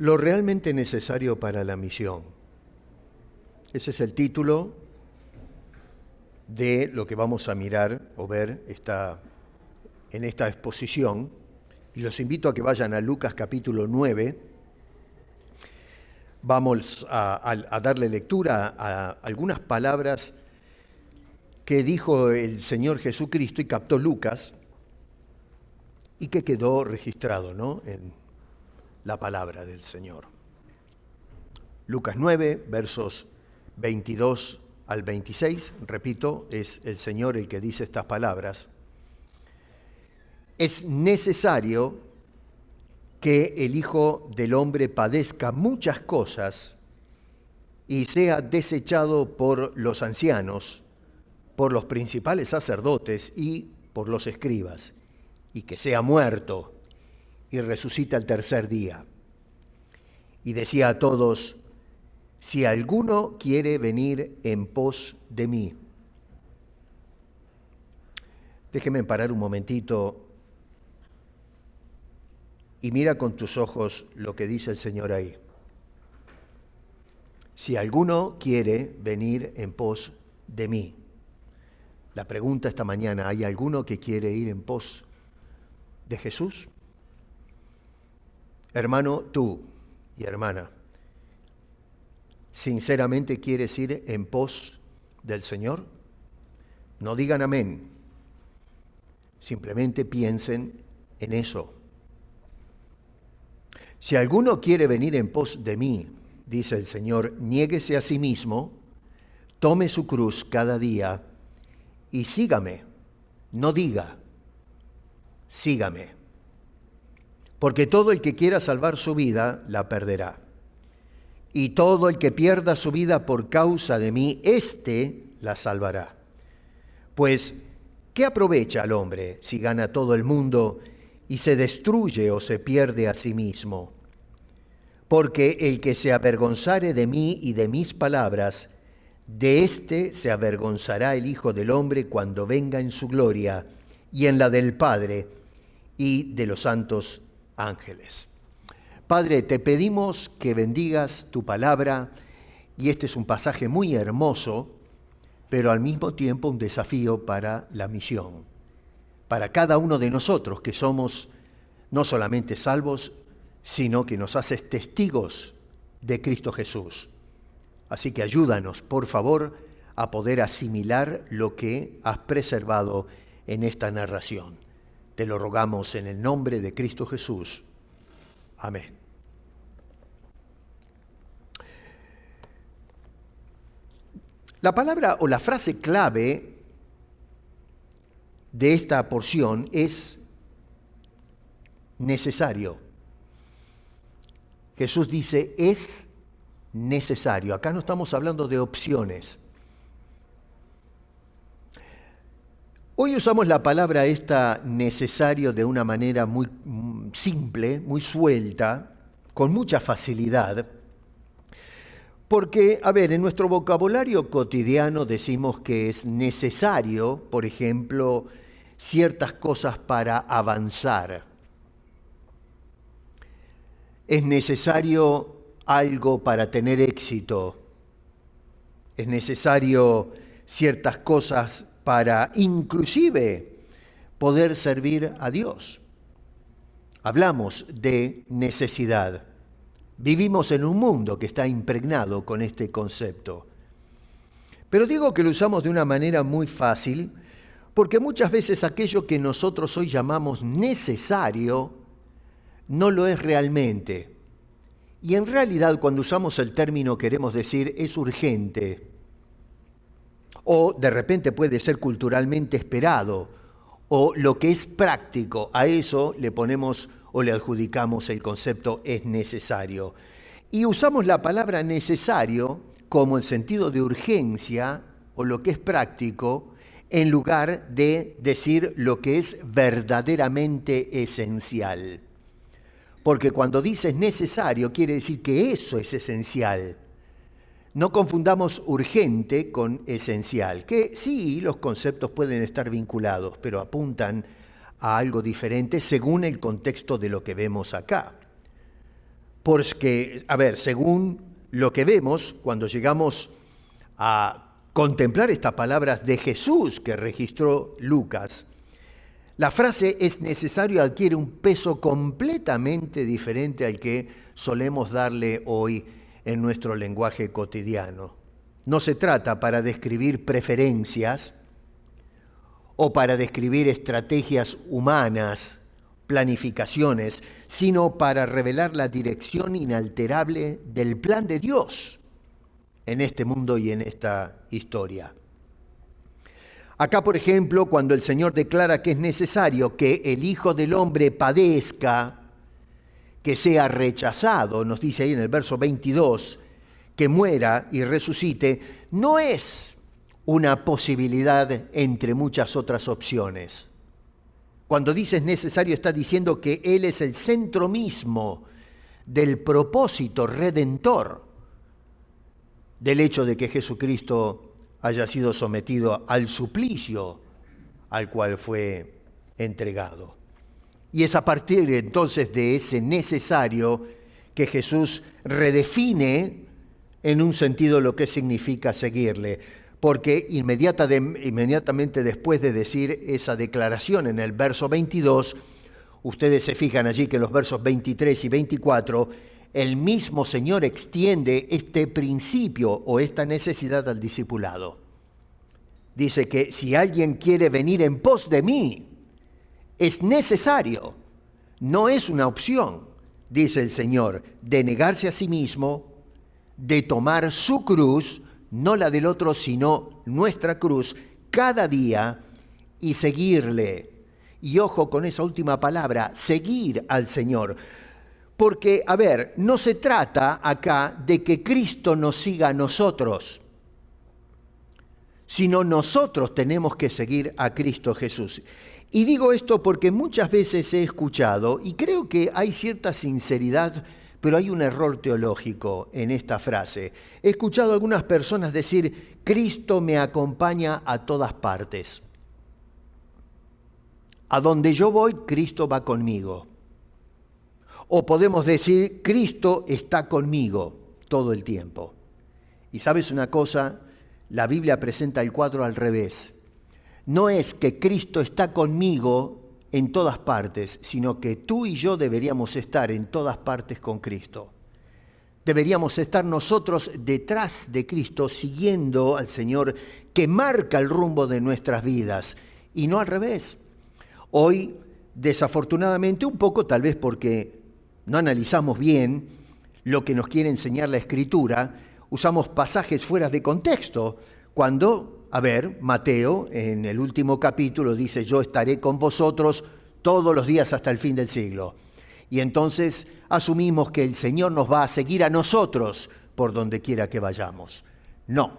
Lo realmente necesario para la misión. Ese es el título de lo que vamos a mirar o ver en esta exposición. Y los invito a que vayan a Lucas capítulo 9. Vamos a darle lectura a algunas palabras que dijo el Señor Jesucristo y captó Lucas y que quedó registrado, ¿no?, en la palabra del Señor. Lucas 9, versos 22 al 26, repito, es el Señor el que dice estas palabras. Es necesario que el Hijo del Hombre padezca muchas cosas y sea desechado por los ancianos, por los principales sacerdotes y por los escribas, y que sea muerto y resucite al tercer día. Y decía a todos: si alguno quiere venir en pos de mí. Déjeme parar un momentito y mira con tus ojos lo que dice el Señor ahí. Si alguno quiere venir en pos de mí. La pregunta esta mañana: ¿hay alguno que quiere ir en pos de Jesús? Hermano, tú y hermana, ¿sinceramente quieres ir en pos del Señor? No digan amén. Simplemente piensen en eso. Si alguno quiere venir en pos de mí, dice el Señor, niéguese a sí mismo, tome su cruz cada día y sígame. No diga, sígame. Porque todo el que quiera salvar su vida, la perderá. Y todo el que pierda su vida por causa de mí, éste la salvará. Pues, ¿qué aprovecha al hombre si gana todo el mundo y se destruye o se pierde a sí mismo? Porque el que se avergonzare de mí y de mis palabras, de éste se avergonzará el Hijo del Hombre cuando venga en su gloria y en la del Padre y de los santos ángeles. Padre, te pedimos que bendigas tu palabra, y este es un pasaje muy hermoso, pero al mismo tiempo un desafío para la misión, para cada uno de nosotros que somos no solamente salvos, sino que nos haces testigos de Cristo Jesús. Así que ayúdanos, por favor, a poder asimilar lo que has preservado en esta narración. Te lo rogamos en el nombre de Cristo Jesús. Amén. La palabra o la frase clave de esta porción es necesario. Jesús dice, es necesario. Acá no estamos hablando de opciones. Hoy usamos la palabra esta necesario de una manera muy simple, muy suelta, con mucha facilidad, porque, en nuestro vocabulario cotidiano decimos que es necesario, por ejemplo, ciertas cosas para avanzar. Es necesario algo para tener éxito. Es necesario ciertas cosas para inclusive poder servir a Dios. Hablamos de necesidad. Vivimos en un mundo que está impregnado con este concepto. Pero digo que lo usamos de una manera muy fácil, porque muchas veces aquello que nosotros hoy llamamos necesario no lo es realmente. Y en realidad, cuando usamos el término queremos decir es urgente. O de repente puede ser culturalmente esperado, o lo que es práctico, a eso le ponemos o le adjudicamos el concepto es necesario. Y usamos la palabra necesario como en sentido de urgencia o lo que es práctico, en lugar de decir lo que es verdaderamente esencial. Porque cuando dices necesario quiere decir que eso es esencial. No confundamos urgente con esencial, que sí, los conceptos pueden estar vinculados, pero apuntan a algo diferente según el contexto de lo que vemos acá. Porque, a ver, según lo que vemos, cuando llegamos a contemplar estas palabras de Jesús que registró Lucas, la frase es necesario adquiere un peso completamente diferente al que solemos darle hoy en nuestro lenguaje cotidiano. No se trata para describir preferencias o para describir estrategias humanas, planificaciones, sino para revelar la dirección inalterable del plan de Dios en este mundo y en esta historia. Acá, por ejemplo, cuando el Señor declara que es necesario que el Hijo del Hombre padezca, que sea rechazado, nos dice ahí en el verso 22, que muera y resucite, no es una posibilidad entre muchas otras opciones. Cuando dice es necesario, está diciendo que Él es el centro mismo del propósito redentor del hecho de que Jesucristo haya sido sometido al suplicio al cual fue entregado. Y es a partir entonces de ese necesario que Jesús redefine en un sentido lo que significa seguirle, porque inmediatamente después de decir esa declaración en el verso 22, ustedes se fijan allí que en los versos 23 y 24, el mismo Señor extiende este principio o esta necesidad al discipulado. Dice que si alguien quiere venir en pos de mí, es necesario, no es una opción, dice el Señor, de negarse a sí mismo, de tomar su cruz, no la del otro, sino nuestra cruz, cada día y seguirle. Y ojo con esa última palabra, seguir al Señor. Porque, a ver, no se trata acá de que Cristo nos siga a nosotros, sino nosotros tenemos que seguir a Cristo Jesús. Y digo esto porque muchas veces he escuchado, y creo que hay cierta sinceridad, pero hay un error teológico en esta frase. He escuchado a algunas personas decir, Cristo me acompaña a todas partes. A donde yo voy, Cristo va conmigo. O podemos decir, Cristo está conmigo todo el tiempo. Y sabes una cosa, la Biblia presenta el cuadro al revés. No es que Cristo está conmigo en todas partes, sino que tú y yo deberíamos estar en todas partes con Cristo. Deberíamos estar nosotros detrás de Cristo, siguiendo al Señor que marca el rumbo de nuestras vidas, y no al revés. Hoy, desafortunadamente, un poco tal vez porque no analizamos bien lo que nos quiere enseñar la Escritura, usamos pasajes fuera de contexto, cuando, a ver, Mateo en el último capítulo dice, yo estaré con vosotros todos los días hasta el fin del siglo. Y entonces asumimos que el Señor nos va a seguir a nosotros por donde quiera que vayamos. No,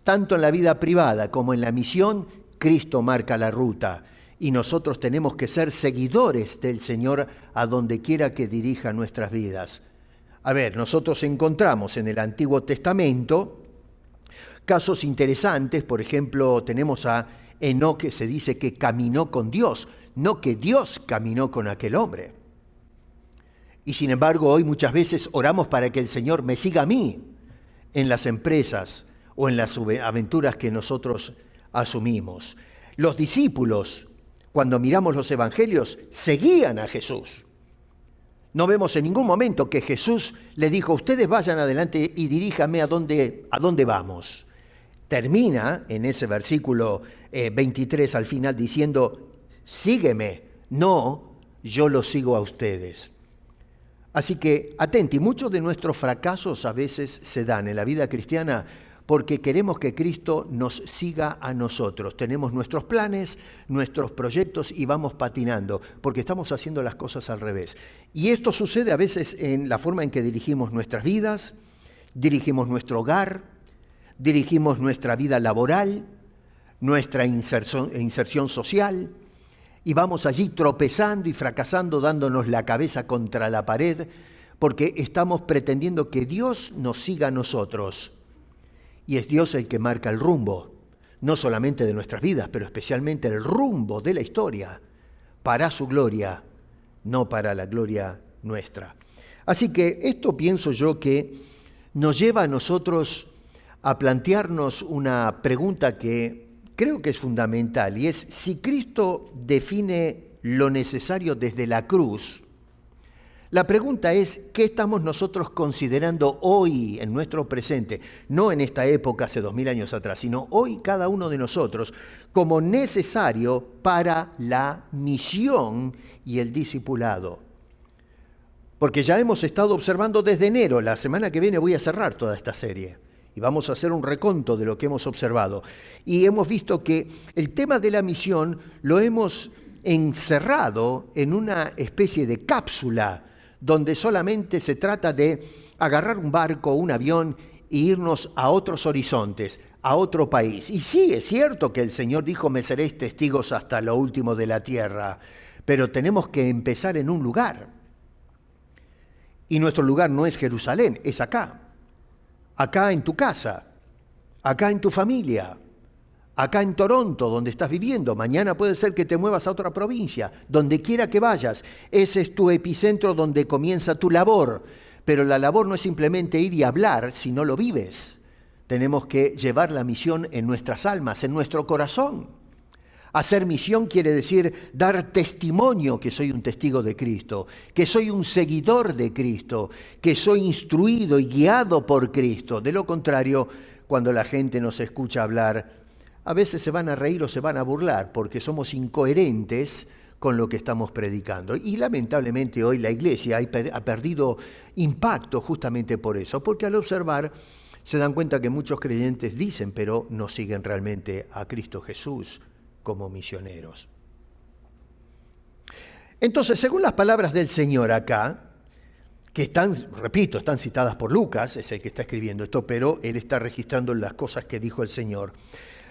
tanto en la vida privada como en la misión, Cristo marca la ruta. Y nosotros tenemos que ser seguidores del Señor a donde quiera que dirija nuestras vidas. A ver, nosotros encontramos en el Antiguo Testamento casos interesantes. Por ejemplo, tenemos a Enoc, que se dice que caminó con Dios, no que Dios caminó con aquel hombre. Y sin embargo, hoy muchas veces oramos para que el Señor me siga a mí en las empresas o en las aventuras que nosotros asumimos. Los discípulos, cuando miramos los evangelios, seguían a Jesús. No vemos en ningún momento que Jesús le dijo, ustedes vayan adelante y diríjanme a dónde vamos. Termina en ese versículo 23 al final diciendo, sígueme, no, yo los sigo a ustedes. Así que, atenti, muchos de nuestros fracasos a veces se dan en la vida cristiana porque queremos que Cristo nos siga a nosotros. Tenemos nuestros planes, nuestros proyectos y vamos patinando, porque estamos haciendo las cosas al revés. Y esto sucede a veces en la forma en que dirigimos nuestras vidas, dirigimos nuestro hogar, dirigimos nuestra vida laboral, nuestra inserción social, y vamos allí tropezando y fracasando, dándonos la cabeza contra la pared, porque estamos pretendiendo que Dios nos siga a nosotros. Y es Dios el que marca el rumbo, no solamente de nuestras vidas, pero especialmente el rumbo de la historia, para su gloria, no para la gloria nuestra. Así que esto pienso yo que nos lleva a nosotros a plantearnos una pregunta que creo que es fundamental, y es si Cristo define lo necesario desde la cruz. La pregunta es, ¿qué estamos nosotros considerando hoy en nuestro presente? No en esta época, hace 2000 años atrás, sino hoy cada uno de nosotros como necesario para la misión y el discipulado. Porque ya hemos estado observando desde enero, la semana que viene voy a cerrar toda esta serie y vamos a hacer un reconto de lo que hemos observado. Y hemos visto que el tema de la misión lo hemos encerrado en una especie de cápsula donde solamente se trata de agarrar un barco, un avión e irnos a otros horizontes, a otro país. Y sí, es cierto que el Señor dijo, me seréis testigos hasta lo último de la tierra, pero tenemos que empezar en un lugar. Y nuestro lugar no es Jerusalén, es acá en tu casa, acá en tu familia, acá en Toronto, donde estás viviendo. Mañana puede ser que te muevas a otra provincia, donde quiera que vayas. Ese es tu epicentro donde comienza tu labor. Pero la labor no es simplemente ir y hablar si no lo vives. Tenemos que llevar la misión en nuestras almas, en nuestro corazón. Hacer misión quiere decir dar testimonio que soy un testigo de Cristo, que soy un seguidor de Cristo, que soy instruido y guiado por Cristo. De lo contrario, cuando la gente nos escucha hablar, a veces se van a reír o se van a burlar porque somos incoherentes con lo que estamos predicando. Y lamentablemente hoy la iglesia ha perdido impacto justamente por eso, porque al observar se dan cuenta que muchos creyentes dicen, pero no siguen realmente a Cristo Jesús como misioneros. Entonces, según las palabras del Señor acá, que están, repito, están citadas por Lucas, es el que está escribiendo esto, pero él está registrando las cosas que dijo el Señor.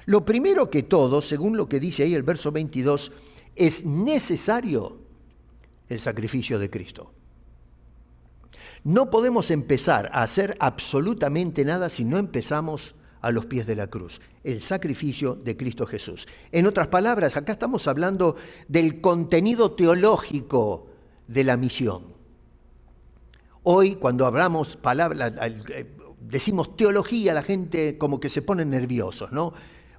Lo primero que todo, según lo que dice ahí el verso 22, es necesario el sacrificio de Cristo. No podemos empezar a hacer absolutamente nada si no empezamos a los pies de la cruz, el sacrificio de Cristo Jesús. En otras palabras, acá estamos hablando del contenido teológico de la misión. Hoy, cuando hablamos decimos teología, la gente como que se pone nerviosos, ¿no?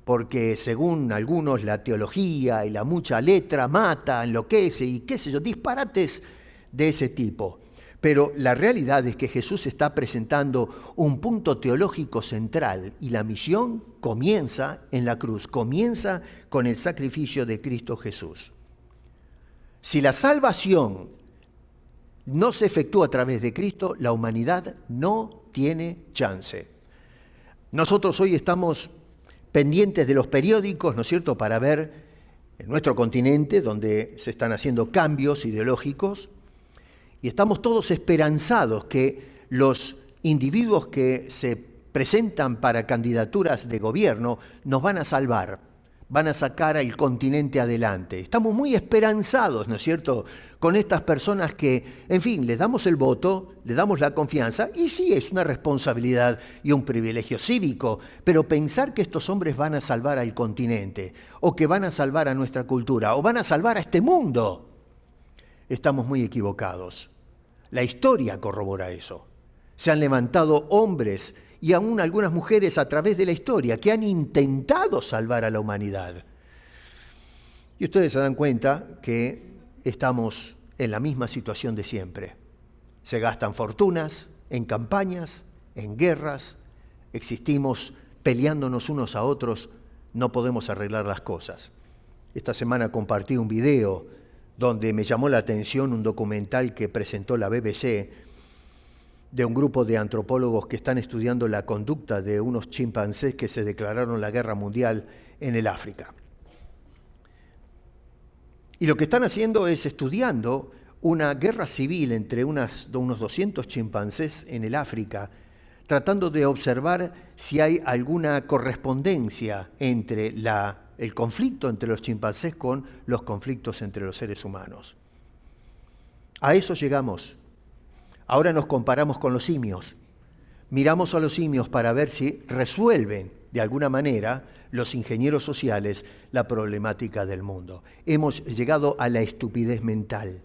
Porque según algunos la teología y la mucha letra mata, enloquece y qué sé yo, disparates de ese tipo. Pero la realidad es que Jesús está presentando un punto teológico central y la misión comienza en la cruz, comienza con el sacrificio de Cristo Jesús. Si la salvación no se efectúa a través de Cristo, la humanidad no tiene chance. Nosotros hoy estamos pendientes de los periódicos, ¿no es cierto?, para ver en nuestro continente donde se están haciendo cambios ideológicos. Y estamos todos esperanzados que los individuos que se presentan para candidaturas de gobierno nos van a salvar, van a sacar al continente adelante. Estamos muy esperanzados, ¿no es cierto?, con estas personas que, en fin, les damos el voto, les damos la confianza, y sí, es una responsabilidad y un privilegio cívico, pero pensar que estos hombres van a salvar al continente, o que van a salvar a nuestra cultura, o van a salvar a este mundo, estamos muy equivocados. La historia corrobora eso. Se han levantado hombres y aún algunas mujeres a través de la historia que han intentado salvar a la humanidad. Y ustedes se dan cuenta que estamos en la misma situación de siempre. Se gastan fortunas en campañas, en guerras, existimos peleándonos unos a otros, no podemos arreglar las cosas. Esta semana compartí un video donde me llamó la atención un documental que presentó la BBC de un grupo de antropólogos que están estudiando la conducta de unos chimpancés que se declararon la guerra mundial en el África. Y lo que están haciendo es estudiando una guerra civil entre unos 200 chimpancés en el África, tratando de observar si hay alguna correspondencia entre el conflicto entre los chimpancés con los conflictos entre los seres humanos. A eso llegamos. Ahora nos comparamos con los simios. Miramos a los simios para ver si resuelven de alguna manera los ingenieros sociales la problemática del mundo. Hemos llegado a la estupidez mental.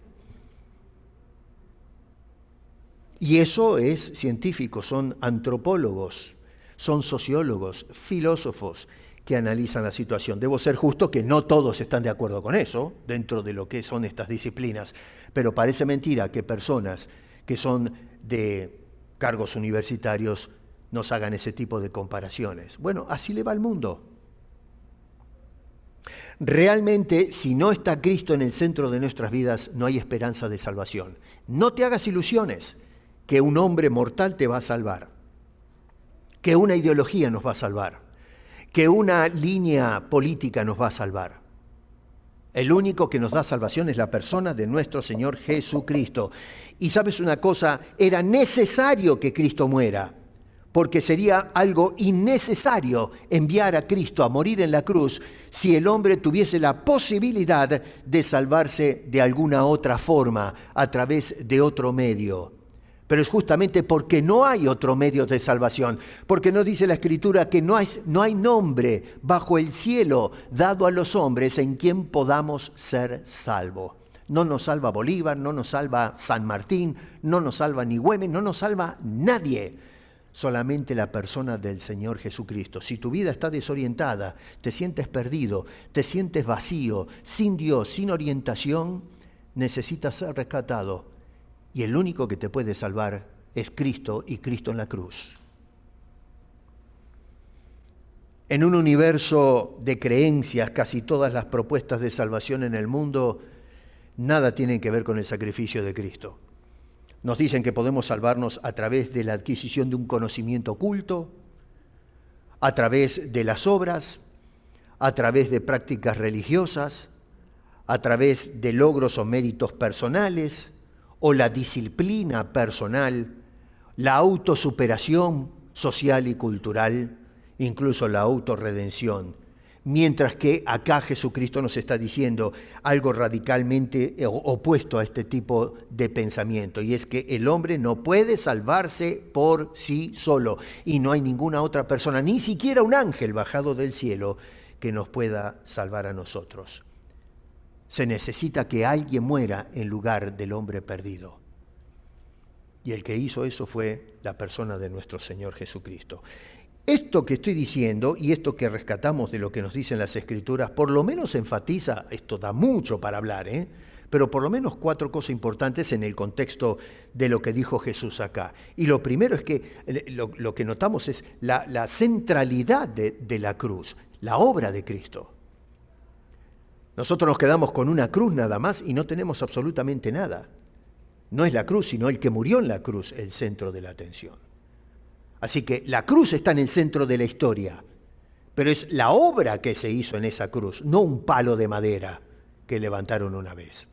Y eso es científico, son antropólogos, son sociólogos, filósofos que analizan la situación. Debo ser justo que no todos están de acuerdo con eso, dentro de lo que son estas disciplinas, pero parece mentira que personas que son de cargos universitarios nos hagan ese tipo de comparaciones. Bueno, así le va al mundo. Realmente, si no está Cristo en el centro de nuestras vidas, no hay esperanza de salvación. No te hagas ilusiones que un hombre mortal te va a salvar, que una ideología nos va a salvar, que una línea política nos va a salvar. El único que nos da salvación es la persona de nuestro Señor Jesucristo. Y sabes una cosa, era necesario que Cristo muera, porque sería algo innecesario enviar a Cristo a morir en la cruz si el hombre tuviese la posibilidad de salvarse de alguna otra forma, a través de otro medio. Pero es justamente porque no hay otro medio de salvación, porque no dice la Escritura que no hay nombre bajo el cielo dado a los hombres en quien podamos ser salvos. No nos salva Bolívar, no nos salva San Martín, no nos salva ni Güemes, no nos salva nadie. Solamente la persona del Señor Jesucristo. Si tu vida está desorientada, te sientes perdido, te sientes vacío, sin Dios, sin orientación, necesitas ser rescatado. Y el único que te puede salvar es Cristo y Cristo en la cruz. En un universo de creencias, casi todas las propuestas de salvación en el mundo, nada tienen que ver con el sacrificio de Cristo. Nos dicen que podemos salvarnos a través de la adquisición de un conocimiento oculto, a través de las obras, a través de prácticas religiosas, a través de logros o méritos personales, o la disciplina personal, la autosuperación social y cultural, incluso la autorredención. Mientras que acá Jesucristo nos está diciendo algo radicalmente opuesto a este tipo de pensamiento, y es que el hombre no puede salvarse por sí solo, y no hay ninguna otra persona, ni siquiera un ángel bajado del cielo, que nos pueda salvar a nosotros. Se necesita que alguien muera en lugar del hombre perdido. Y el que hizo eso fue la persona de nuestro Señor Jesucristo. Esto que estoy diciendo y esto que rescatamos de lo que nos dicen las Escrituras, por lo menos enfatiza, esto da mucho para hablar, pero por lo menos 4 cosas importantes en el contexto de lo que dijo Jesús acá. Y lo primero es que lo que notamos es la centralidad de la cruz, la obra de Cristo. Nosotros nos quedamos con una cruz nada más y no tenemos absolutamente nada. No es la cruz, sino el que murió en la cruz el centro de la atención. Así que la cruz está en el centro de la historia, pero es la obra que se hizo en esa cruz, no un palo de madera que levantaron una vez.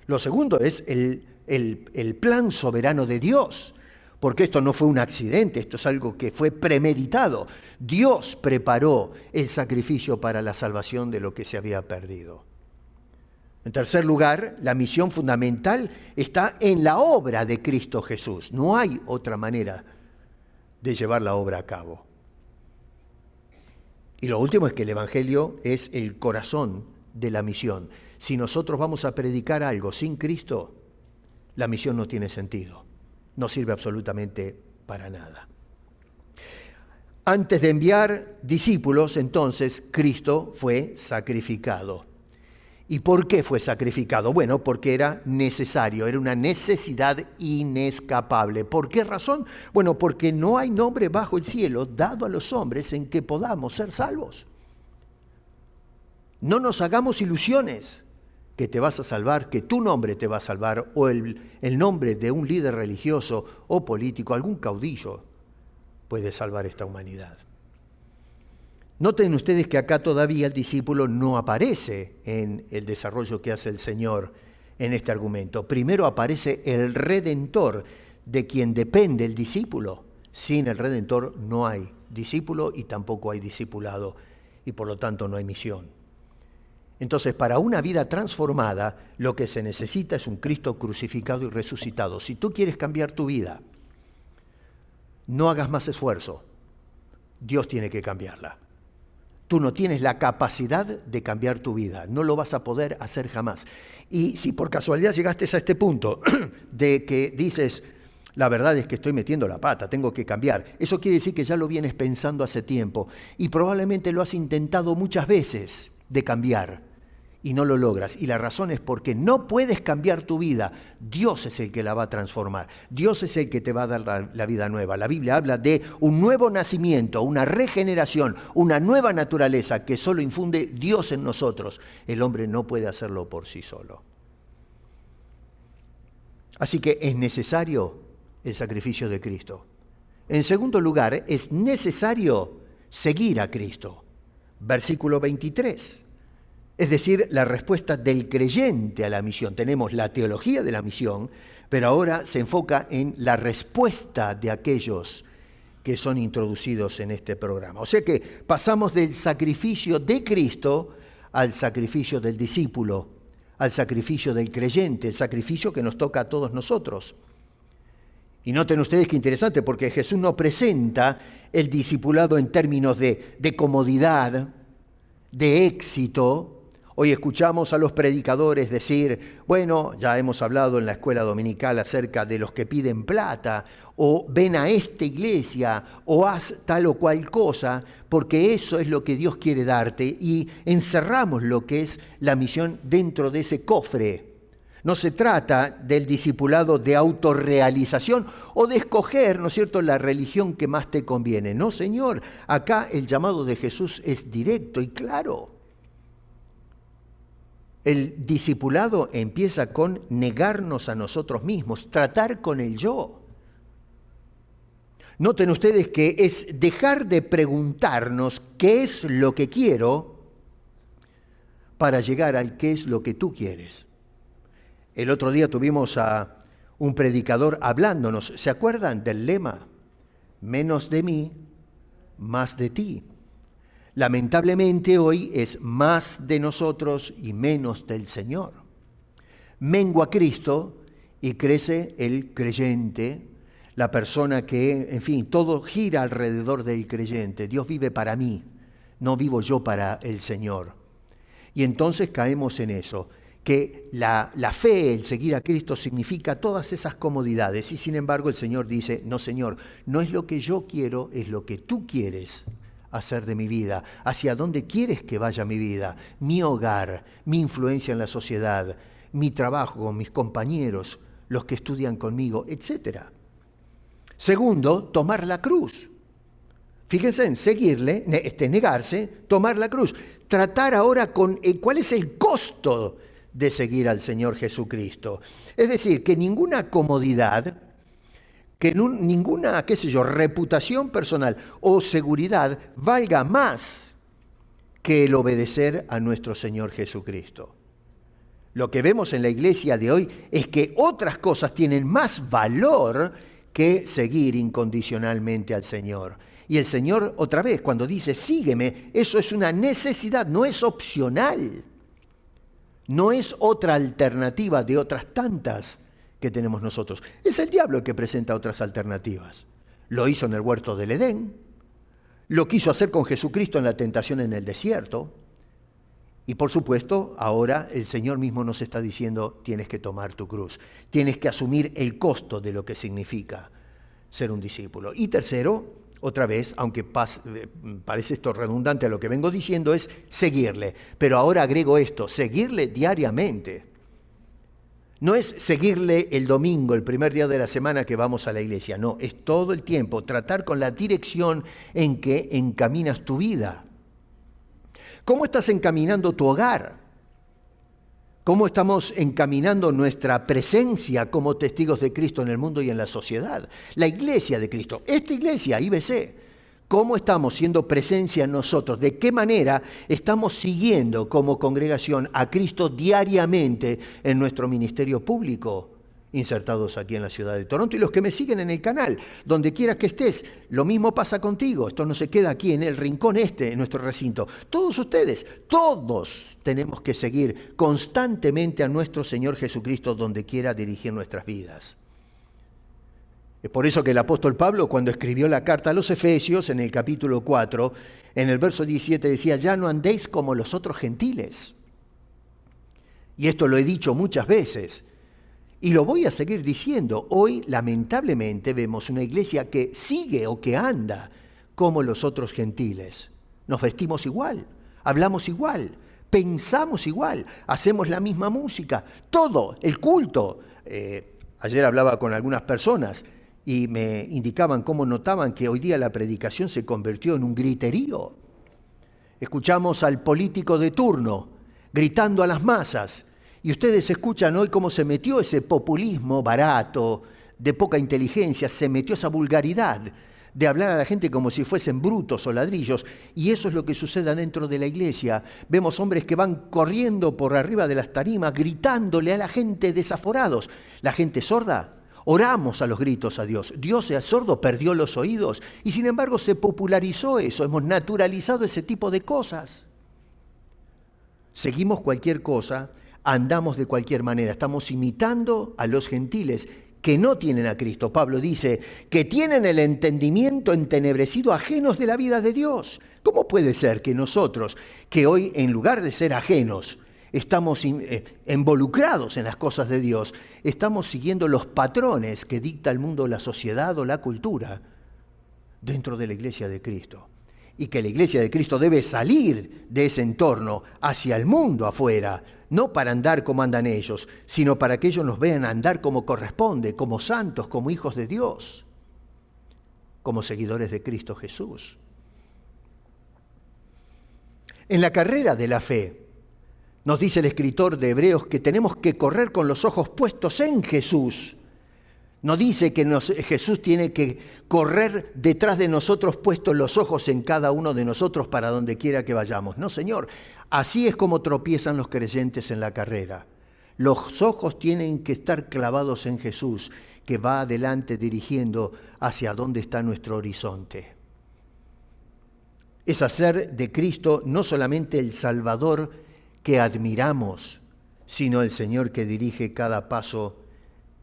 Lo segundo es el plan soberano de Dios, porque esto no fue un accidente, esto es algo que fue premeditado. Dios preparó el sacrificio para la salvación de lo que se había perdido. En tercer lugar, la misión fundamental está en la obra de Cristo Jesús. No hay otra manera de llevar la obra a cabo. Y lo último es que el Evangelio es el corazón de la misión. Si nosotros vamos a predicar algo sin Cristo, la misión no tiene sentido. No sirve absolutamente para nada. Antes de enviar discípulos, entonces, Cristo fue sacrificado. ¿Y por qué fue sacrificado? Bueno, porque era necesario, era una necesidad inescapable. ¿Por qué razón? Bueno, porque no hay nombre bajo el cielo dado a los hombres en que podamos ser salvos. No nos hagamos ilusiones que te vas a salvar, que tu nombre te va a salvar, o el nombre de un líder religioso o político, algún caudillo puede salvar esta humanidad. Noten ustedes que acá todavía el discípulo no aparece en el desarrollo que hace el Señor en este argumento. Primero aparece el Redentor, de quien depende el discípulo. Sin el Redentor no hay discípulo y tampoco hay discipulado, y por lo tanto no hay misión. Entonces, para una vida transformada, lo que se necesita es un Cristo crucificado y resucitado. Si tú quieres cambiar tu vida, no hagas más esfuerzo. Dios tiene que cambiarla. Tú no tienes la capacidad de cambiar tu vida, no lo vas a poder hacer jamás. Y si por casualidad llegaste a este punto de que dices, La verdad es que estoy metiendo la pata, tengo que cambiar. Eso quiere decir que ya lo vienes pensando hace tiempo y probablemente lo has intentado muchas veces de cambiar y no lo logras. Y la razón es porque no puedes cambiar tu vida. Dios es el que la va a transformar. Dios es el que te va a dar la vida nueva. La Biblia habla de un nuevo nacimiento, una regeneración, una nueva naturaleza que solo infunde Dios en nosotros. El hombre no puede hacerlo por sí solo. Así que es necesario el sacrificio de Cristo. En segundo lugar, es necesario seguir a Cristo. Versículo 23. Es decir, la respuesta del creyente a la misión. Tenemos la teología de la misión, pero ahora se enfoca en la respuesta de aquellos que son introducidos en este programa. O sea que pasamos del sacrificio de Cristo al sacrificio del discípulo, al sacrificio del creyente, el sacrificio que nos toca a todos nosotros. Y noten ustedes qué interesante, porque Jesús no presenta el discipulado en términos de comodidad, de éxito. Hoy escuchamos a los predicadores decir, bueno, ya hemos hablado en la escuela dominical acerca de los que piden plata, o ven a esta iglesia, o haz tal o cual cosa, porque eso es lo que Dios quiere darte, y encerramos lo que es la misión dentro de ese cofre. No se trata del discipulado de autorrealización o de escoger, ¿no es cierto?, la religión que más te conviene. No, Señor, acá el llamado de Jesús es directo y claro. El discipulado empieza con negarnos a nosotros mismos, tratar con el yo. Noten ustedes que es dejar de preguntarnos qué es lo que quiero para llegar al qué es lo que tú quieres. El otro día tuvimos a un predicador hablándonos, ¿se acuerdan del lema? Menos de mí, más de ti. Lamentablemente hoy es más de nosotros y menos del Señor. Mengua Cristo y crece el creyente, la persona que, en fin, todo gira alrededor del creyente. Dios vive para mí, no vivo yo para el Señor. Y entonces caemos en eso, que la fe, el seguir a Cristo, significa todas esas comodidades. Y sin embargo el Señor dice, no Señor, no es lo que yo quiero, es lo que tú quieres hacer de mi vida, hacia dónde quieres que vaya mi vida, mi hogar, mi influencia en la sociedad, mi trabajo con mis compañeros, los que estudian conmigo, etc. Segundo, tomar la cruz. Fíjense en seguirle, negarse, tomar la cruz. Tratar ahora con cuál es el costo de seguir al Señor Jesucristo. Es decir, que ninguna comodidad, que ninguna, reputación personal o seguridad valga más que el obedecer a nuestro Señor Jesucristo. Lo que vemos en la iglesia de hoy es que otras cosas tienen más valor que seguir incondicionalmente al Señor. Y el Señor, otra vez, cuando dice, sígueme, eso es una necesidad, no es opcional. No es otra alternativa de otras tantas que tenemos nosotros. Es el diablo el que presenta otras alternativas. Lo hizo en el huerto del Edén, lo quiso hacer con Jesucristo en la tentación en el desierto, y por supuesto, ahora el Señor mismo nos está diciendo, tienes que tomar tu cruz, tienes que asumir el costo de lo que significa ser un discípulo. Y tercero, otra vez, aunque parece esto redundante a lo que vengo diciendo, es seguirle. Pero ahora agrego esto, seguirle diariamente. No es seguirle el domingo, el primer día de la semana que vamos a la iglesia. No, es todo el tiempo, tratar con la dirección en que encaminas tu vida. ¿Cómo estás encaminando tu hogar? ¿Cómo estamos encaminando nuestra presencia como testigos de Cristo en el mundo y en la sociedad? La iglesia de Cristo, esta iglesia, IBC, ¿cómo estamos siendo presencia en nosotros? ¿De qué manera estamos siguiendo como congregación a Cristo diariamente en nuestro ministerio público, insertados aquí en la ciudad de Toronto? Y los que me siguen en el canal, donde quiera que estés, lo mismo pasa contigo. Esto no se queda aquí en el rincón en nuestro recinto. Todos ustedes, todos tenemos que seguir constantemente a nuestro Señor Jesucristo donde quiera dirigir nuestras vidas. Es por eso que el apóstol Pablo, cuando escribió la carta a los Efesios, en el capítulo 4, en el verso 17 decía, ya no andéis como los otros gentiles. Y esto lo he dicho muchas veces. Y lo voy a seguir diciendo. Hoy, lamentablemente, vemos una iglesia que sigue o que anda como los otros gentiles. Nos vestimos igual, hablamos igual, pensamos igual, hacemos la misma música, todo, el culto. Ayer hablaba con algunas personas y me indicaban cómo notaban que hoy día la predicación se convirtió en un griterío. Escuchamos al político de turno gritando a las masas. Y ustedes escuchan hoy cómo se metió ese populismo barato, de poca inteligencia, se metió esa vulgaridad de hablar a la gente como si fuesen brutos o ladrillos. Y eso es lo que sucede dentro de la iglesia. Vemos hombres que van corriendo por arriba de las tarimas, gritándole a la gente desaforados. La gente sorda, oramos a los gritos a Dios. Dios sea sordo, perdió los oídos. Y sin embargo se popularizó eso, hemos naturalizado ese tipo de cosas. Seguimos cualquier cosa, andamos de cualquier manera, estamos imitando a los gentiles que no tienen a Cristo. Pablo dice que tienen el entendimiento entenebrecido, ajenos de la vida de Dios. ¿Cómo puede ser que nosotros, que hoy en lugar de ser ajenos, estamos involucrados en las cosas de Dios, estamos siguiendo los patrones que dicta el mundo, la sociedad o la cultura dentro de la iglesia de Cristo? Y que la iglesia de Cristo debe salir de ese entorno hacia el mundo afuera, no para andar como andan ellos, sino para que ellos nos vean andar como corresponde, como santos, como hijos de Dios, como seguidores de Cristo Jesús. En la carrera de la fe, nos dice el escritor de Hebreos que tenemos que correr con los ojos puestos en Jesús. No dice que Jesús tiene que correr detrás de nosotros puestos los ojos en cada uno de nosotros para donde quiera que vayamos. No, Señor. Así es como tropiezan los creyentes en la carrera. Los ojos tienen que estar clavados en Jesús, que va adelante dirigiendo hacia dónde está nuestro horizonte. Es hacer de Cristo no solamente el Salvador que admiramos, sino el Señor que dirige cada paso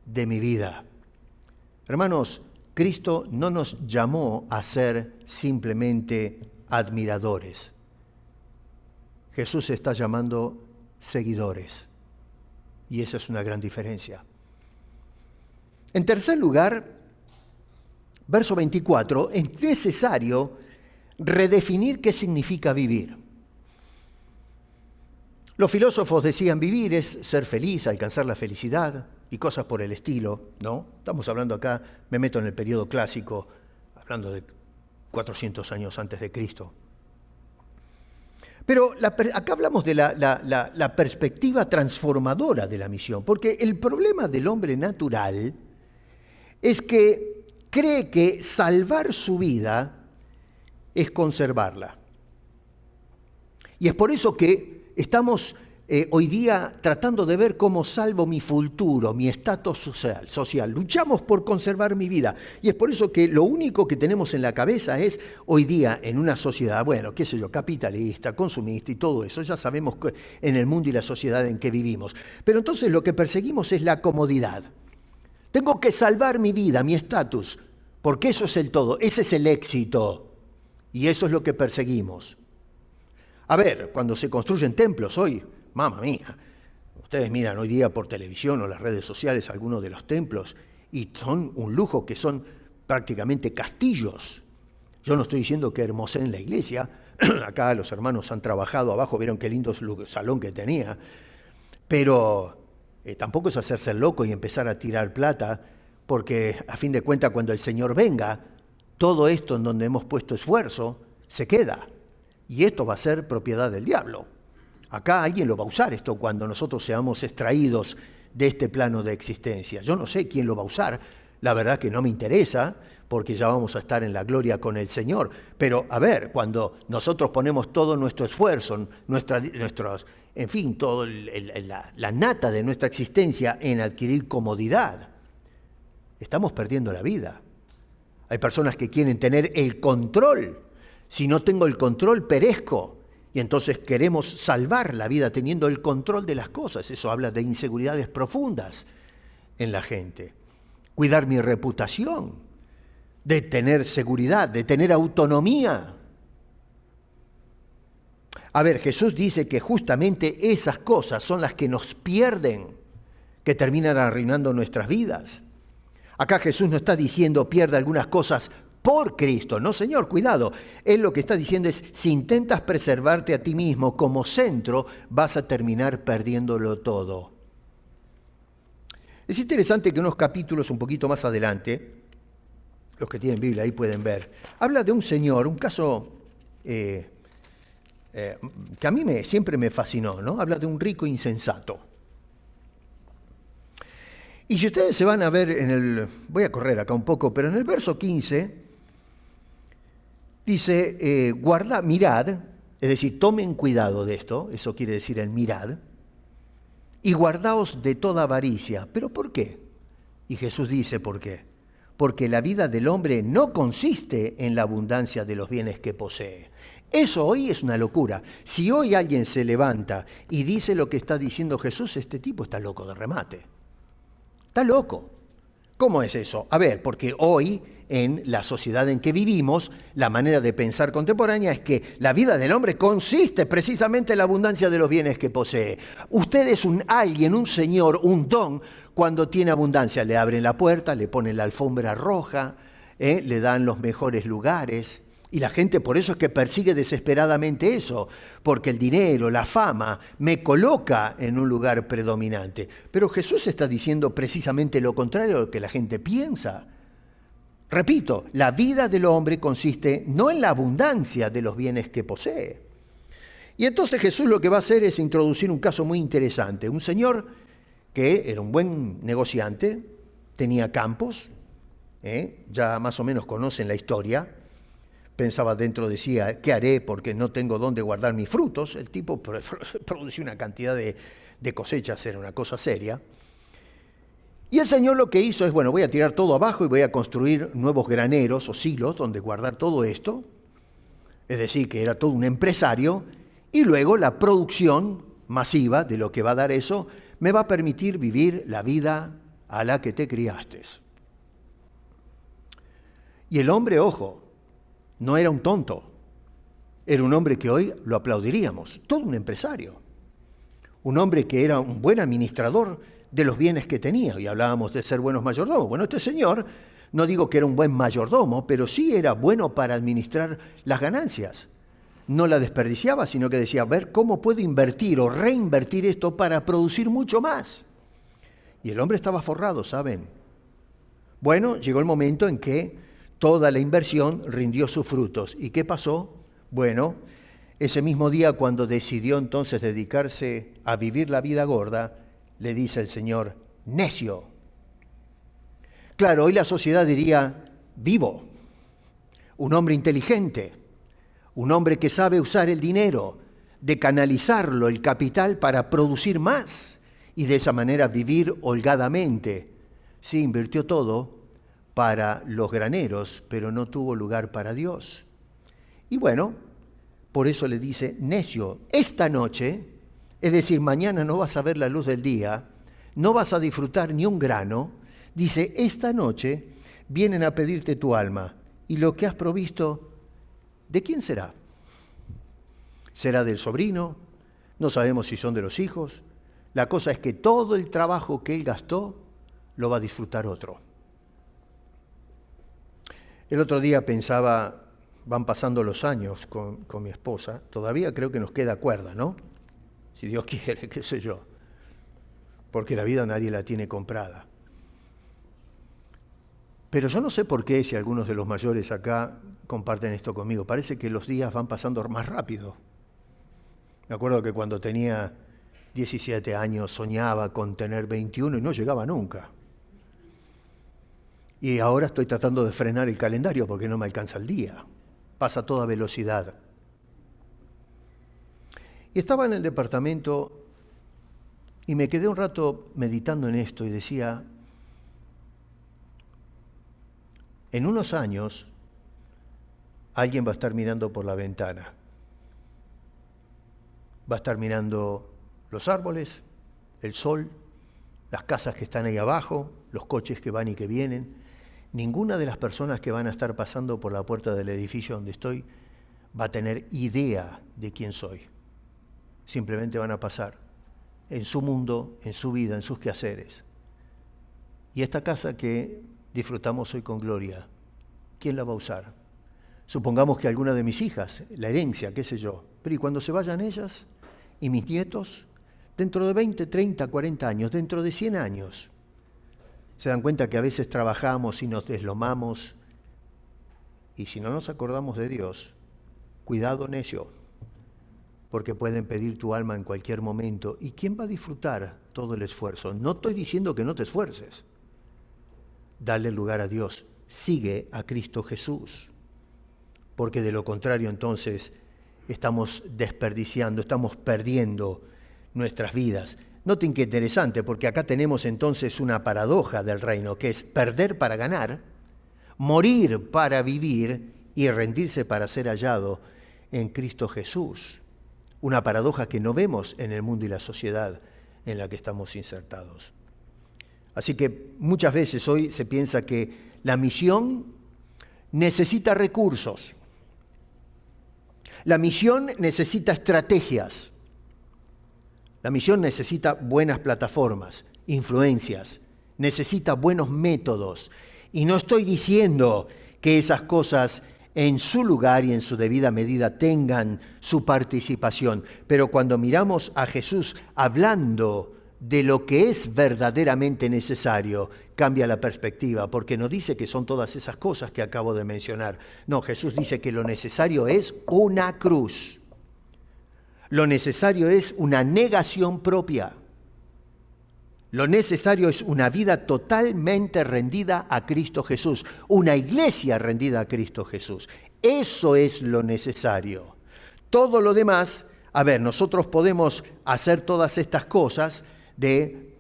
de mi vida. Hermanos, Cristo no nos llamó a ser simplemente admiradores. Jesús está llamando seguidores. Y esa es una gran diferencia. En tercer lugar, verso 24, es necesario redefinir qué significa vivir. Los filósofos decían vivir es ser feliz, alcanzar la felicidad y cosas por el estilo, ¿no? Estamos hablando acá, me meto en el periodo clásico, hablando de 400 años antes de Cristo. Pero acá hablamos de la perspectiva transformadora de la misión, porque el problema del hombre natural es que cree que salvar su vida es conservarla. Y es por eso que estamos hoy día tratando de ver cómo salvo mi futuro, mi estatus social. Luchamos por conservar mi vida. Y es por eso que lo único que tenemos en la cabeza es hoy día en una sociedad, bueno, qué sé yo, capitalista, consumista y todo eso. Ya sabemos que en el mundo y la sociedad en que vivimos. Pero entonces lo que perseguimos es la comodidad. Tengo que salvar mi vida, mi estatus, porque eso es el todo, ese es el éxito. Y eso es lo que perseguimos. A ver, cuando se construyen templos hoy, mamma mía, ustedes miran hoy día por televisión o las redes sociales algunos de los templos y son un lujo, que son prácticamente castillos. Yo no estoy diciendo que hermoseen la iglesia, acá los hermanos han trabajado abajo, vieron qué lindo salón que tenía, pero tampoco es hacerse el loco y empezar a tirar plata, porque a fin de cuentas cuando el Señor venga, todo esto en donde hemos puesto esfuerzo se queda. Y esto va a ser propiedad del diablo. Acá alguien lo va a usar esto cuando nosotros seamos extraídos de este plano de existencia. Yo no sé quién lo va a usar, la verdad que no me interesa, porque ya vamos a estar en la gloria con el Señor. Pero a ver, cuando nosotros ponemos todo nuestro esfuerzo, en fin, toda la nata de nuestra existencia en adquirir comodidad, estamos perdiendo la vida. Hay personas que quieren tener el control. Si no tengo el control, perezco. Y entonces queremos salvar la vida teniendo el control de las cosas. Eso habla de inseguridades profundas en la gente. Cuidar mi reputación, de tener seguridad, de tener autonomía. A ver, Jesús dice que justamente esas cosas son las que nos pierden que terminan arruinando nuestras vidas. Acá Jesús no está diciendo pierda algunas cosas por Cristo. No, Señor, cuidado. Él lo que está diciendo es, si intentas preservarte a ti mismo como centro, vas a terminar perdiéndolo todo. Es interesante que unos capítulos un poquito más adelante, los que tienen Biblia ahí pueden ver, habla de un señor, un caso que a mí siempre me fascinó, ¿no? Habla de un rico insensato. Y si ustedes se van a ver voy a correr acá un poco, pero en el verso 15 dice, mirad, es decir, tomen cuidado de esto, eso quiere decir el mirad, y guardaos de toda avaricia. ¿Pero por qué? Y Jesús dice, ¿por qué? Porque la vida del hombre no consiste en la abundancia de los bienes que posee. Eso hoy es una locura. Si hoy alguien se levanta y dice lo que está diciendo Jesús, este tipo está loco de remate. Está loco. ¿Cómo es eso? A ver, porque hoy, en la sociedad en que vivimos, la manera de pensar contemporánea es que la vida del hombre consiste precisamente en la abundancia de los bienes que posee. Usted es un señor, un don, cuando tiene abundancia. Le abren la puerta, le ponen la alfombra roja, le dan los mejores lugares. Y la gente por eso es que persigue desesperadamente eso, porque el dinero, la fama, me coloca en un lugar predominante. Pero Jesús está diciendo precisamente lo contrario a lo que la gente piensa. Repito, la vida del hombre consiste no en la abundancia de los bienes que posee. Y entonces Jesús lo que va a hacer es introducir un caso muy interesante. Un señor que era un buen negociante, tenía campos, ya más o menos conocen la historia. Pensaba dentro, decía, ¿qué haré? Porque no tengo dónde guardar mis frutos. El tipo producía una cantidad de cosechas, era una cosa seria. Y el Señor lo que hizo es, bueno, voy a tirar todo abajo y voy a construir nuevos graneros o silos donde guardar todo esto. Es decir, que era todo un empresario. Y luego la producción masiva de lo que va a dar eso me va a permitir vivir la vida a la que te criaste. Y el hombre, ojo, no era un tonto, era un hombre que hoy lo aplaudiríamos, todo un empresario, un hombre que era un buen administrador de los bienes que tenía, y hablábamos de ser buenos mayordomos. Bueno, este señor, no digo que era un buen mayordomo, pero sí era bueno para administrar las ganancias. No la desperdiciaba, sino que decía, a ver, ¿cómo puedo invertir o reinvertir esto para producir mucho más? Y el hombre estaba forrado, ¿saben? Bueno, llegó el momento en que toda la inversión rindió sus frutos. ¿Y qué pasó? Bueno, ese mismo día cuando decidió entonces dedicarse a vivir la vida gorda, le dice el Señor, necio. Claro, hoy la sociedad diría, vivo, un hombre inteligente, un hombre que sabe usar el dinero, de canalizarlo, el capital, para producir más y de esa manera vivir holgadamente. Sí, invirtió todo para los graneros, pero no tuvo lugar para Dios. Y bueno, por eso le dice, necio, esta noche, es decir, mañana no vas a ver la luz del día, no vas a disfrutar ni un grano, dice, esta noche vienen a pedirte tu alma, y lo que has provisto, ¿de quién será? ¿Será del sobrino? No sabemos si son de los hijos. La cosa es que todo el trabajo que él gastó, lo va a disfrutar otro. El otro día pensaba, van pasando los años con mi esposa, todavía creo que nos queda cuerda, ¿no? Si Dios quiere, qué sé yo, porque la vida nadie la tiene comprada. Pero yo no sé por qué, si algunos de los mayores acá comparten esto conmigo, parece que los días van pasando más rápido. Me acuerdo que cuando tenía 17 años soñaba con tener 21 y no llegaba nunca. Y ahora estoy tratando de frenar el calendario porque no me alcanza el día. Pasa a toda velocidad. Y estaba en el departamento y me quedé un rato meditando en esto y decía, en unos años alguien va a estar mirando por la ventana. Va a estar mirando los árboles, el sol, las casas que están ahí abajo, los coches que van y que vienen. Ninguna de las personas que van a estar pasando por la puerta del edificio donde estoy va a tener idea de quién soy. Simplemente van a pasar en su mundo, en su vida, en sus quehaceres. Y esta casa que disfrutamos hoy con gloria, ¿quién la va a usar? Supongamos que alguna de mis hijas, la herencia, qué sé yo, pero ¿y cuando se vayan ellas y mis nietos? Dentro de 20, 30, 40 años, dentro de 100 años, se dan cuenta que a veces trabajamos y nos deslomamos, y si no nos acordamos de Dios, cuidado necio, porque pueden pedir tu alma en cualquier momento. ¿Y quién va a disfrutar todo el esfuerzo? No estoy diciendo que no te esfuerces. Dale lugar a Dios. Sigue a Cristo Jesús. Porque de lo contrario entonces estamos desperdiciando, estamos perdiendo nuestras vidas. Noten qué interesante, porque acá tenemos entonces una paradoja del reino, que es perder para ganar, morir para vivir y rendirse para ser hallado en Cristo Jesús. Una paradoja que no vemos en el mundo y la sociedad en la que estamos insertados. Así que muchas veces hoy se piensa que la misión necesita recursos. La misión necesita estrategias. La misión necesita buenas plataformas, influencias, necesita buenos métodos. Y no estoy diciendo que esas cosas en su lugar y en su debida medida tengan su participación, pero cuando miramos a Jesús hablando de lo que es verdaderamente necesario, cambia la perspectiva, porque no dice que son todas esas cosas que acabo de mencionar. No, Jesús dice que lo necesario es una cruz. Lo necesario es una negación propia. Lo necesario es una vida totalmente rendida a Cristo Jesús, una iglesia rendida a Cristo Jesús. Eso es lo necesario. Todo lo demás, nosotros podemos hacer todas estas cosas de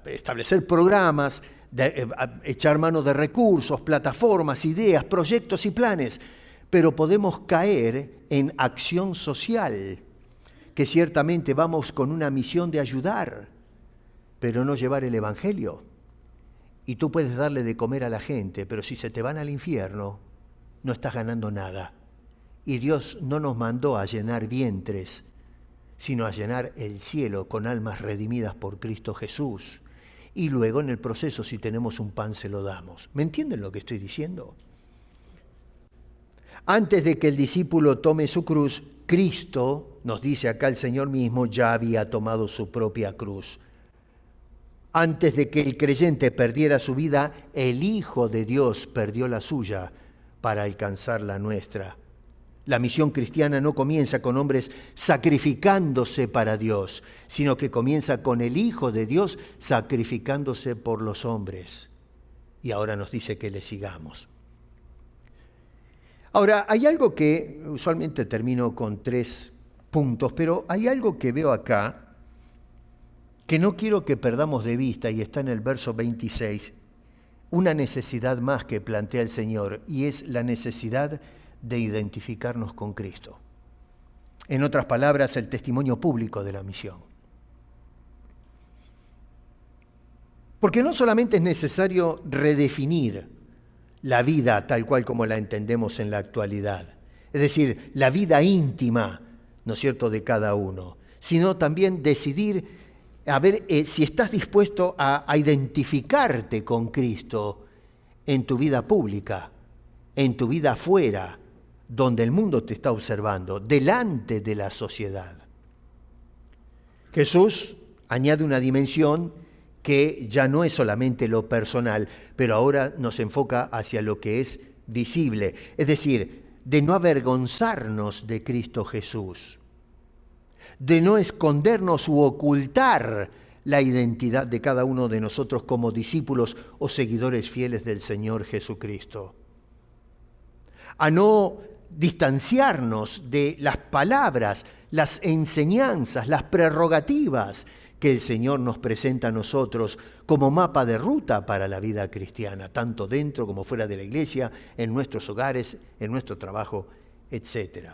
establecer programas, de echar mano de recursos, plataformas, ideas, proyectos y planes, pero podemos caer en acción social, que ciertamente vamos con una misión de ayudar, pero no llevar el Evangelio. Y tú puedes darle de comer a la gente, pero si se te van al infierno, no estás ganando nada. Y Dios no nos mandó a llenar vientres, sino a llenar el cielo con almas redimidas por Cristo Jesús. Y luego en el proceso, si tenemos un pan, se lo damos. ¿Me entienden lo que estoy diciendo? Antes de que el discípulo tome su cruz, Cristo, nos dice acá el Señor mismo, ya había tomado su propia cruz. Antes de que el creyente perdiera su vida, el Hijo de Dios perdió la suya para alcanzar la nuestra. La misión cristiana no comienza con hombres sacrificándose para Dios, sino que comienza con el Hijo de Dios sacrificándose por los hombres. Y ahora nos dice que le sigamos. Ahora, hay algo que, usualmente termino con 3 puntos, pero hay algo que veo acá que no quiero que perdamos de vista, y está en el verso 26, una necesidad más que plantea el Señor, y es la necesidad de identificarnos con Cristo. En otras palabras, el testimonio público de la misión. Porque no solamente es necesario redefinir la vida tal cual como la entendemos en la actualidad, es decir, la vida íntima, ¿no es cierto?, de cada uno, sino también decidir a ver si estás dispuesto a identificarte con Cristo en tu vida pública, en tu vida afuera, donde el mundo te está observando, delante de la sociedad. Jesús añade una dimensión que ya no es solamente lo personal, pero ahora nos enfoca hacia lo que es visible, es decir, de no avergonzarnos de Cristo Jesús, de no escondernos u ocultar la identidad de cada uno de nosotros como discípulos o seguidores fieles del Señor Jesucristo, a no distanciarnos de las palabras, las enseñanzas, las prerrogativas que el Señor nos presenta a nosotros como mapa de ruta para la vida cristiana, tanto dentro como fuera de la iglesia, en nuestros hogares, en nuestro trabajo, etc.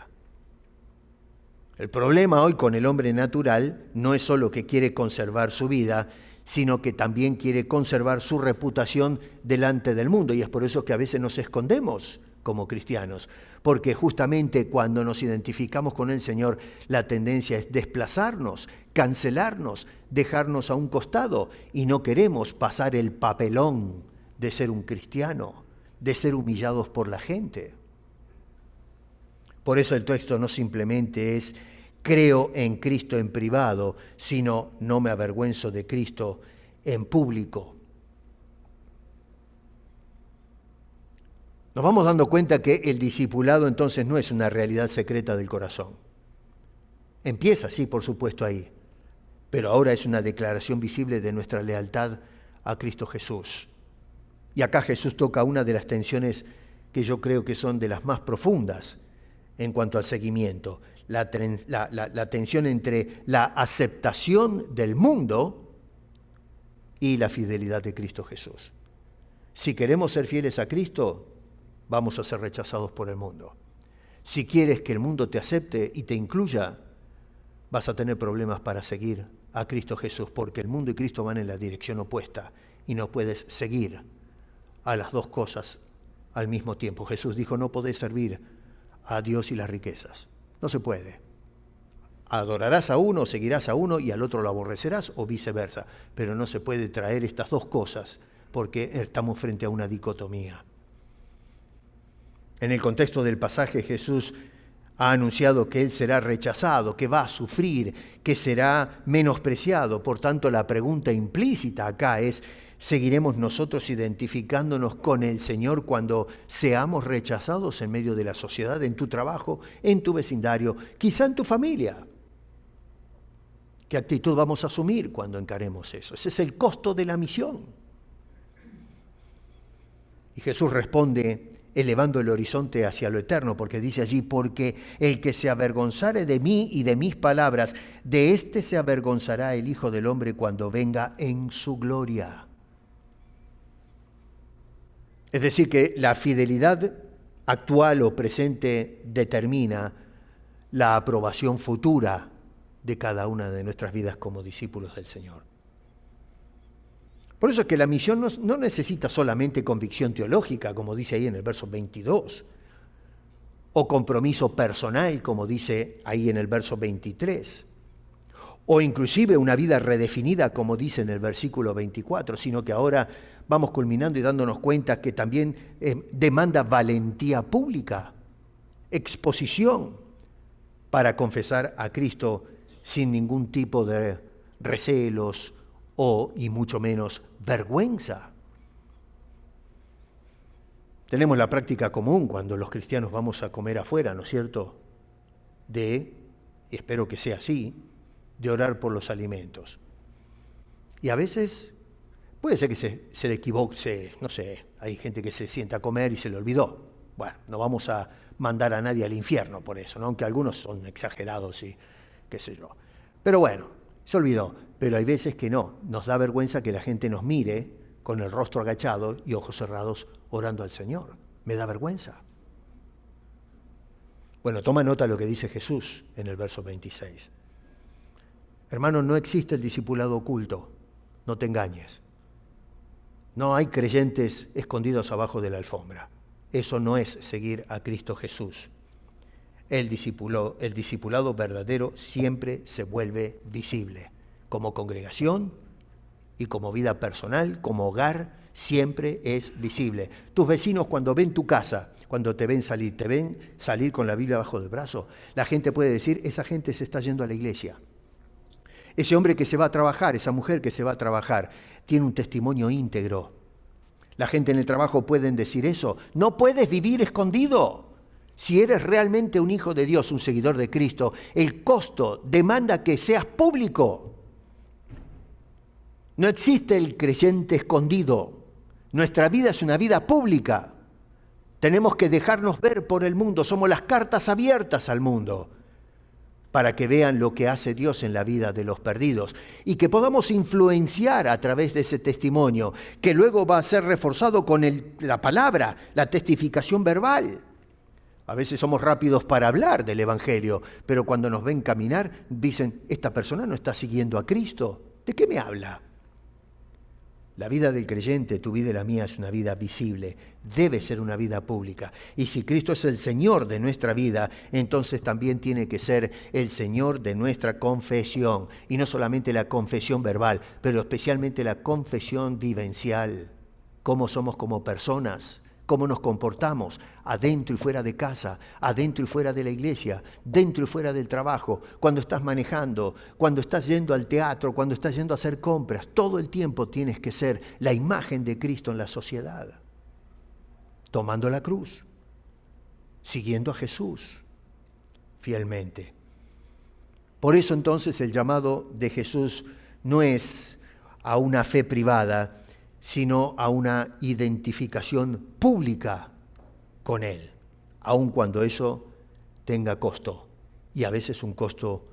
El problema hoy con el hombre natural no es solo que quiere conservar su vida, sino que también quiere conservar su reputación delante del mundo, y es por eso que a veces nos escondemos como cristianos, porque justamente cuando nos identificamos con el Señor, la tendencia es desplazarnos, cancelarnos, dejarnos a un costado, y no queremos pasar el papelón de ser un cristiano, de ser humillados por la gente. Por eso el texto no simplemente es creo en Cristo en privado, sino no me avergüenzo de Cristo en público. Nos vamos dando cuenta que el discipulado entonces no es una realidad secreta del corazón. Empieza, sí, por supuesto, ahí, pero ahora es una declaración visible de nuestra lealtad a Cristo Jesús. Y acá Jesús toca una de las tensiones que yo creo que son de las más profundas en cuanto al seguimiento, la tensión entre la aceptación del mundo y la fidelidad de Cristo Jesús. Si queremos ser fieles a Cristo, vamos a ser rechazados por el mundo. Si quieres que el mundo te acepte y te incluya, vas a tener problemas para seguir a Cristo Jesús, porque el mundo y Cristo van en la dirección opuesta y no puedes seguir a las dos cosas al mismo tiempo. Jesús dijo, no podés servir a Dios y las riquezas. No se puede. Adorarás a uno, seguirás a uno y al otro lo aborrecerás o viceversa, pero no se puede traer estas dos cosas porque estamos frente a una dicotomía. En el contexto del pasaje, Jesús ha anunciado que Él será rechazado, que va a sufrir, que será menospreciado. Por tanto, la pregunta implícita acá es, ¿seguiremos nosotros identificándonos con el Señor cuando seamos rechazados en medio de la sociedad, en tu trabajo, en tu vecindario, quizá en tu familia? ¿Qué actitud vamos a asumir cuando encaremos eso? Ese es el costo de la misión. Y Jesús responde elevando el horizonte hacia lo eterno, porque dice allí, porque el que se avergonzare de mí y de mis palabras, de éste se avergonzará el Hijo del Hombre cuando venga en su gloria. Es decir, que la fidelidad actual o presente determina la aprobación futura de cada una de nuestras vidas como discípulos del Señor. Por eso es que la misión no necesita solamente convicción teológica, como dice ahí en el verso 22, o compromiso personal, como dice ahí en el verso 23, o inclusive una vida redefinida, como dice en el versículo 24, sino que ahora vamos culminando y dándonos cuenta que también demanda valentía pública, exposición, para confesar a Cristo sin ningún tipo de recelos y mucho menos vergüenza. Tenemos la práctica común cuando los cristianos vamos a comer afuera, ¿no es cierto? Y espero que sea así, de orar por los alimentos. Y a veces puede ser que se le equivoque, no sé, hay gente que se sienta a comer y se le olvidó. Bueno, no vamos a mandar a nadie al infierno por eso, ¿no? Aunque algunos son exagerados y qué sé yo. Pero bueno, se olvidó. Pero hay veces que no, nos da vergüenza que la gente nos mire con el rostro agachado y ojos cerrados orando al Señor. Me da vergüenza. Bueno, toma nota de lo que dice Jesús en el verso 26. Hermano, no existe el discipulado oculto, no te engañes. No hay creyentes escondidos abajo de la alfombra. Eso no es seguir a Cristo Jesús. El discipulado verdadero siempre se vuelve visible. Como congregación y como vida personal, como hogar, siempre es visible. Tus vecinos cuando ven tu casa, cuando te ven salir con la Biblia bajo el brazo, la gente puede decir, esa gente se está yendo a la iglesia. Ese hombre que se va a trabajar, esa mujer que se va a trabajar, tiene un testimonio íntegro. La gente en el trabajo pueden decir eso. No puedes vivir escondido. Si eres realmente un hijo de Dios, un seguidor de Cristo, el costo demanda que seas público. No existe el creyente escondido. Nuestra vida es una vida pública. Tenemos que dejarnos ver por el mundo. Somos las cartas abiertas al mundo para que vean lo que hace Dios en la vida de los perdidos y que podamos influenciar a través de ese testimonio, que luego va a ser reforzado con la palabra, la testificación verbal. A veces somos rápidos para hablar del Evangelio, pero cuando nos ven caminar, dicen, esta persona no está siguiendo a Cristo. ¿De qué me habla? La vida del creyente, tu vida y la mía, es una vida visible, debe ser una vida pública. Y si Cristo es el Señor de nuestra vida, entonces también tiene que ser el Señor de nuestra confesión. Y no solamente la confesión verbal, pero especialmente la confesión vivencial. Cómo somos como personas, cómo nos comportamos adentro y fuera de casa, adentro y fuera de la iglesia, dentro y fuera del trabajo, cuando estás manejando, cuando estás yendo al teatro, cuando estás yendo a hacer compras. Todo el tiempo tienes que ser la imagen de Cristo en la sociedad, tomando la cruz, siguiendo a Jesús fielmente. Por eso entonces el llamado de Jesús no es a una fe privada, sino a una identificación pública con Él, aun cuando eso tenga costo, y a veces un costo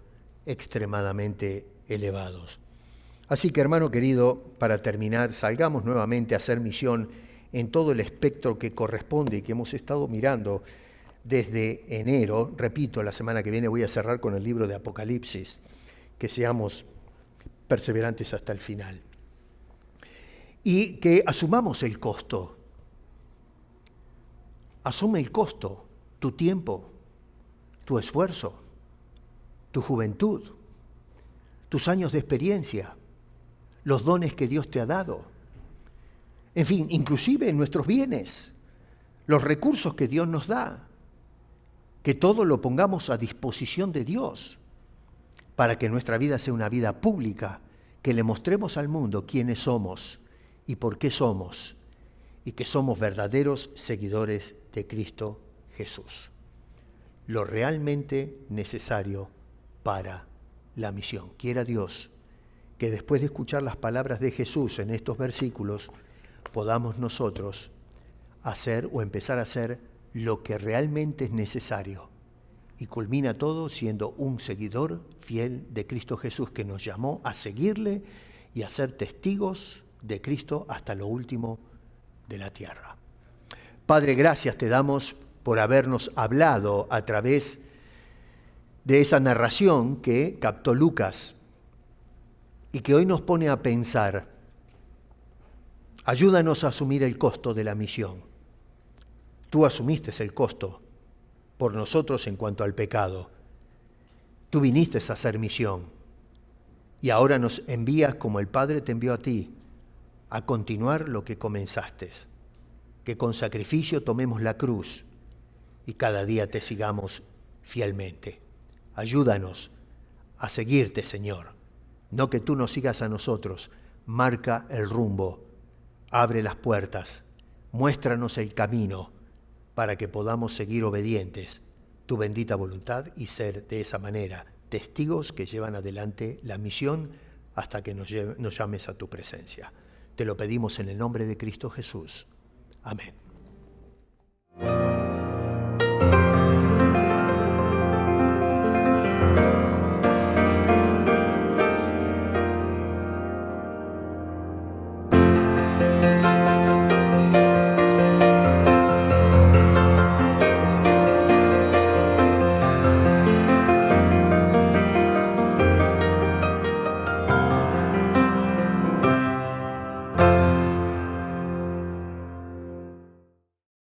extremadamente elevado. Así que, hermano querido, para terminar, salgamos nuevamente a hacer misión en todo el espectro que corresponde y que hemos estado mirando desde enero. Repito, la semana que viene voy a cerrar con el libro de Apocalipsis, que seamos perseverantes hasta el final. Y que asumamos el costo. Asume el costo, tu tiempo, tu esfuerzo, tu juventud, tus años de experiencia, los dones que Dios te ha dado. En fin, inclusive nuestros bienes, los recursos que Dios nos da. Que todo lo pongamos a disposición de Dios para que nuestra vida sea una vida pública, que le mostremos al mundo quiénes somos y por qué somos, y que somos verdaderos seguidores de Cristo Jesús. Lo realmente necesario para la misión. Quiera Dios que después de escuchar las palabras de Jesús en estos versículos, podamos nosotros hacer o empezar a hacer lo que realmente es necesario. Y culmina todo siendo un seguidor fiel de Cristo Jesús, que nos llamó a seguirle y a ser testigos de Cristo hasta lo último de la tierra. Padre, gracias te damos por habernos hablado a través de esa narración que captó Lucas y que hoy nos pone a pensar. Ayúdanos a asumir el costo de la misión. Tú asumiste el costo por nosotros en cuanto al pecado. Tú viniste a hacer misión y ahora nos envías como el Padre te envió a ti, a continuar lo que comenzaste, que con sacrificio tomemos la cruz y cada día te sigamos fielmente. Ayúdanos a seguirte, Señor, no que tú nos sigas a nosotros. Marca el rumbo, abre las puertas, muéstranos el camino para que podamos seguir obedientes tu bendita voluntad y ser de esa manera testigos que llevan adelante la misión hasta que nos llames a tu presencia. Te lo pedimos en el nombre de Cristo Jesús. Amén.